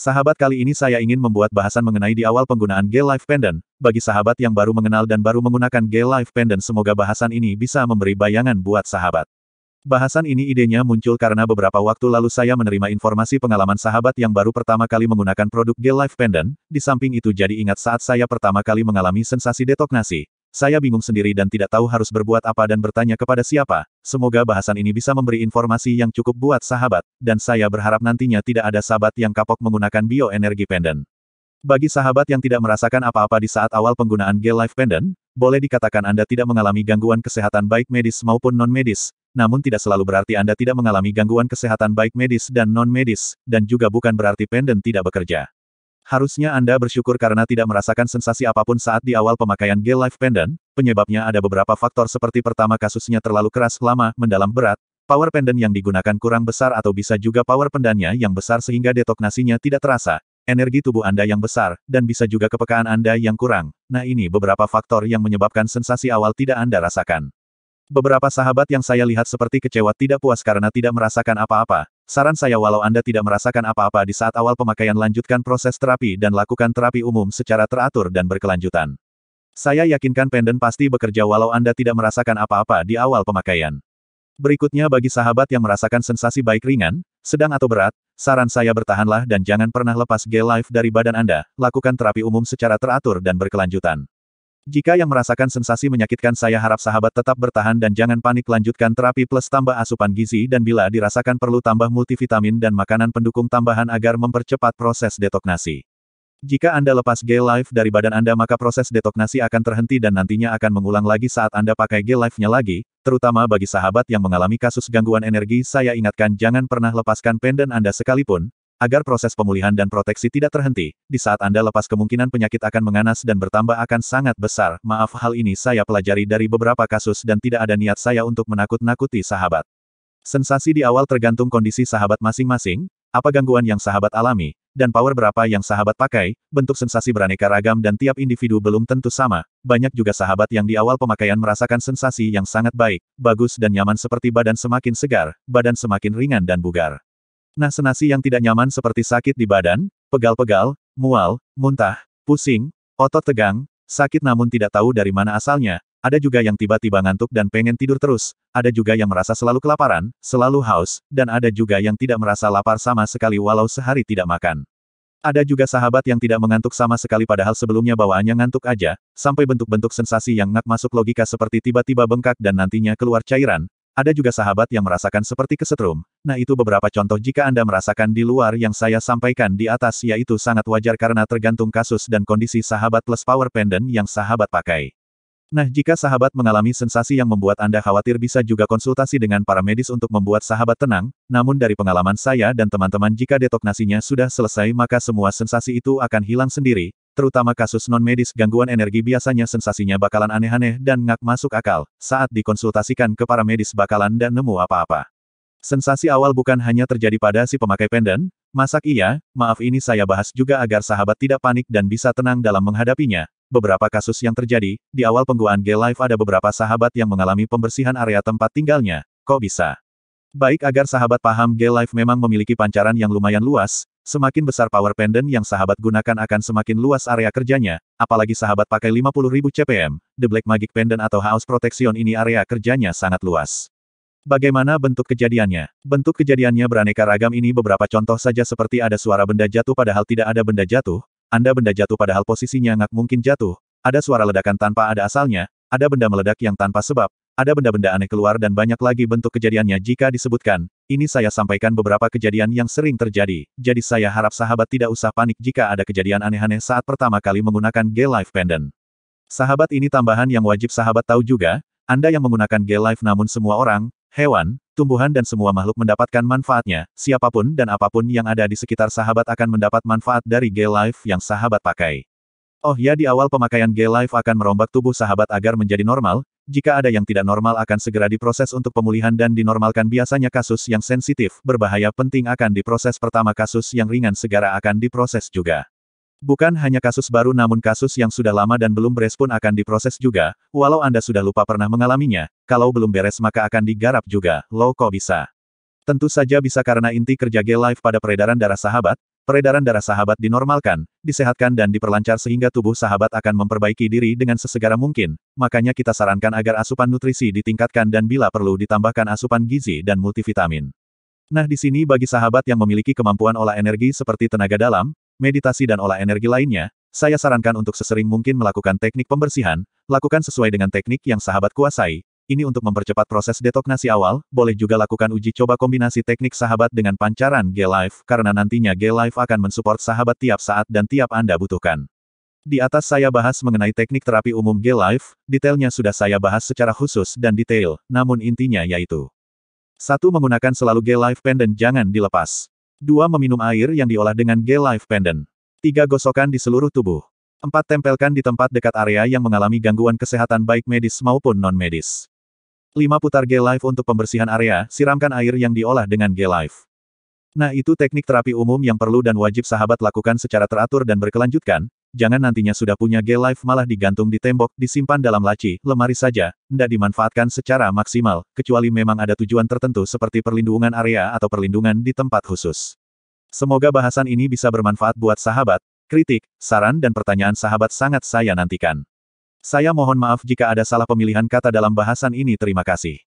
Sahabat, kali ini saya ingin membuat bahasan mengenai di awal penggunaan G-Life Pendant. Bagi sahabat yang baru mengenal dan baru menggunakan G-Life Pendant, semoga bahasan ini bisa memberi bayangan buat sahabat. Bahasan ini idenya muncul karena beberapa waktu lalu saya menerima informasi pengalaman sahabat yang baru pertama kali menggunakan produk G-Life Pendant. Di samping itu jadi ingat saat saya pertama kali mengalami sensasi detognasi. Saya bingung sendiri dan tidak tahu harus berbuat apa dan bertanya kepada siapa. Semoga bahasan ini bisa memberi informasi yang cukup buat sahabat, dan saya berharap nantinya tidak ada sahabat yang kapok menggunakan bioenergi pendant. Bagi sahabat yang tidak merasakan apa-apa di saat awal penggunaan G-Life Pendant, boleh dikatakan Anda tidak mengalami gangguan kesehatan baik medis maupun non-medis, namun tidak selalu berarti Anda tidak mengalami gangguan kesehatan baik medis dan non-medis, dan juga bukan berarti pendant tidak bekerja. Harusnya Anda bersyukur karena tidak merasakan sensasi apapun saat di awal pemakaian G-Life Pendant. Penyebabnya ada beberapa faktor seperti pertama, kasusnya terlalu keras, lama, mendalam, berat, power pendant yang digunakan kurang besar, atau bisa juga power pendantnya yang besar sehingga detognasinya tidak terasa, energi tubuh Anda yang besar, dan bisa juga kepekaan Anda yang kurang. Nah, ini beberapa faktor yang menyebabkan sensasi awal tidak Anda rasakan. Beberapa sahabat yang saya lihat seperti kecewa, tidak puas karena tidak merasakan apa-apa. Saran saya, walau Anda tidak merasakan apa-apa di saat awal pemakaian, lanjutkan proses terapi dan lakukan terapi umum secara teratur dan berkelanjutan. Saya yakinkan pendant pasti bekerja walau Anda tidak merasakan apa-apa di awal pemakaian. Berikutnya, bagi sahabat yang merasakan sensasi baik ringan, sedang atau berat, saran saya bertahanlah dan jangan pernah lepas G-Life dari badan Anda. Lakukan terapi umum secara teratur dan berkelanjutan. Jika yang merasakan sensasi menyakitkan, saya harap sahabat tetap bertahan dan jangan panik, lanjutkan terapi plus tambah asupan gizi, dan bila dirasakan perlu tambah multivitamin dan makanan pendukung tambahan agar mempercepat proses detognasi. Jika Anda lepas G-Life dari badan Anda, maka proses detognasi akan terhenti dan nantinya akan mengulang lagi saat Anda pakai G-Life-nya lagi. Terutama bagi sahabat yang mengalami kasus gangguan energi, saya ingatkan jangan pernah lepaskan pendant Anda sekalipun, agar proses pemulihan dan proteksi tidak terhenti. Di saat Anda lepas, kemungkinan penyakit akan menganas dan bertambah akan sangat besar. Maaf, hal ini saya pelajari dari beberapa kasus dan tidak ada niat saya untuk menakut-nakuti sahabat. Sensasi di awal tergantung kondisi sahabat masing-masing, apa gangguan yang sahabat alami, dan power berapa yang sahabat pakai. Bentuk sensasi beraneka ragam dan tiap individu belum tentu sama. Banyak juga sahabat yang di awal pemakaian merasakan sensasi yang sangat baik, bagus dan nyaman, seperti badan semakin segar, badan semakin ringan dan bugar. Nah, sensasi yang tidak nyaman seperti sakit di badan, pegal-pegal, mual, muntah, pusing, otot tegang, sakit namun tidak tahu dari mana asalnya. Ada juga yang tiba-tiba ngantuk dan pengen tidur terus. Ada juga yang merasa selalu kelaparan, selalu haus, dan ada juga yang tidak merasa lapar sama sekali walau sehari tidak makan. Ada juga sahabat yang tidak mengantuk sama sekali padahal sebelumnya bawaannya ngantuk aja, sampai bentuk-bentuk sensasi yang ngak masuk logika seperti tiba-tiba bengkak dan nantinya keluar cairan. Ada juga sahabat yang merasakan seperti kesetrum. Nah, itu beberapa contoh. Jika Anda merasakan di luar yang saya sampaikan di atas, yaitu sangat wajar karena tergantung kasus dan kondisi sahabat plus power pendant yang sahabat pakai. Nah, jika sahabat mengalami sensasi yang membuat Anda khawatir, bisa juga konsultasi dengan para medis untuk membuat sahabat tenang. Namun dari pengalaman saya dan teman-teman, jika detognasinya sudah selesai maka semua sensasi itu akan hilang sendiri. Terutama kasus non-medis gangguan energi, biasanya sensasinya bakalan aneh-aneh dan ngak masuk akal. Saat dikonsultasikan ke para medis bakalan ndak nemu apa-apa. Sensasi awal bukan hanya terjadi pada si pemakai pendant. Masak iya, maaf, ini saya bahas juga agar sahabat tidak panik dan bisa tenang dalam menghadapinya. Beberapa kasus yang terjadi, di awal penggunaan G-Life ada beberapa sahabat yang mengalami pembersihan area tempat tinggalnya. Kok bisa? Baik, agar sahabat paham, G-Life memang memiliki pancaran yang lumayan luas. Semakin besar power pendant yang sahabat gunakan akan semakin luas area kerjanya, apalagi sahabat pakai 50.000 CPM, The Black Magic Pendant atau House Protection, ini area kerjanya sangat luas. Bagaimana bentuk kejadiannya? Bentuk kejadiannya beraneka ragam, ini beberapa contoh saja, seperti ada suara benda jatuh padahal tidak ada benda jatuh, Anda benda jatuh padahal posisinya ngak mungkin jatuh, ada suara ledakan tanpa ada asalnya, ada benda meledak yang tanpa sebab, ada benda-benda aneh keluar dan banyak lagi bentuk kejadiannya jika disebutkan. Ini saya sampaikan beberapa kejadian yang sering terjadi, jadi saya harap sahabat tidak usah panik jika ada kejadian aneh-aneh saat pertama kali menggunakan G-Life Pendant. Sahabat, ini tambahan yang wajib sahabat tahu juga, Anda yang menggunakan G-Life, namun semua orang, hewan, tumbuhan dan semua makhluk mendapatkan manfaatnya. Siapapun dan apapun yang ada di sekitar sahabat akan mendapat manfaat dari G-Life yang sahabat pakai. Oh ya, di awal pemakaian G-Life akan merombak tubuh sahabat agar menjadi normal. Jika ada yang tidak normal akan segera diproses untuk pemulihan dan dinormalkan. Biasanya kasus yang sensitif, berbahaya, penting akan diproses pertama, kasus yang ringan segera akan diproses juga. Bukan hanya kasus baru namun kasus yang sudah lama dan belum beres pun akan diproses juga, walau Anda sudah lupa pernah mengalaminya. Kalau belum beres maka akan digarap juga. Loh, kok bisa? Tentu saja bisa karena inti kerja G-Life pada peredaran darah sahabat. peredaran darah sahabat dinormalkan, disehatkan dan diperlancar sehingga tubuh sahabat akan memperbaiki diri dengan sesegera mungkin. Makanya kita sarankan agar asupan nutrisi ditingkatkan dan bila perlu ditambahkan asupan gizi dan multivitamin. Nah di sini bagi sahabat yang memiliki kemampuan olah energi seperti tenaga dalam, meditasi dan olah energi lainnya, saya sarankan untuk sesering mungkin melakukan teknik pembersihan, lakukan sesuai dengan teknik yang sahabat kuasai. Ini untuk mempercepat proses detoksasi awal, boleh juga lakukan uji coba kombinasi teknik sahabat dengan pancaran G-Life karena nantinya G-Life akan mensupport sahabat tiap saat dan tiap Anda butuhkan. Di atas saya bahas mengenai teknik terapi umum G-Life, detailnya sudah saya bahas secara khusus dan detail, namun intinya yaitu 1. Menggunakan selalu G-Life Pendant jangan dilepas. 2. Meminum air yang diolah dengan G-Life Pendant. 3. Gosokkan di seluruh tubuh. 4. Tempelkan di tempat dekat area yang mengalami gangguan kesehatan baik medis maupun non-medis. 5. Putar G-Life untuk pembersihan area, siramkan air yang diolah dengan G-Life. Nah itu teknik terapi umum yang perlu dan wajib sahabat lakukan secara teratur dan berkelanjutan, jangan nantinya sudah punya G-Life malah digantung di tembok, disimpan dalam laci, lemari saja, tidak dimanfaatkan secara maksimal, kecuali memang ada tujuan tertentu seperti perlindungan area atau perlindungan di tempat khusus. Semoga bahasan ini bisa bermanfaat buat sahabat, kritik, saran dan pertanyaan sahabat sangat saya nantikan. Saya mohon maaf jika ada salah pemilihan kata dalam bahasan ini. Terima kasih.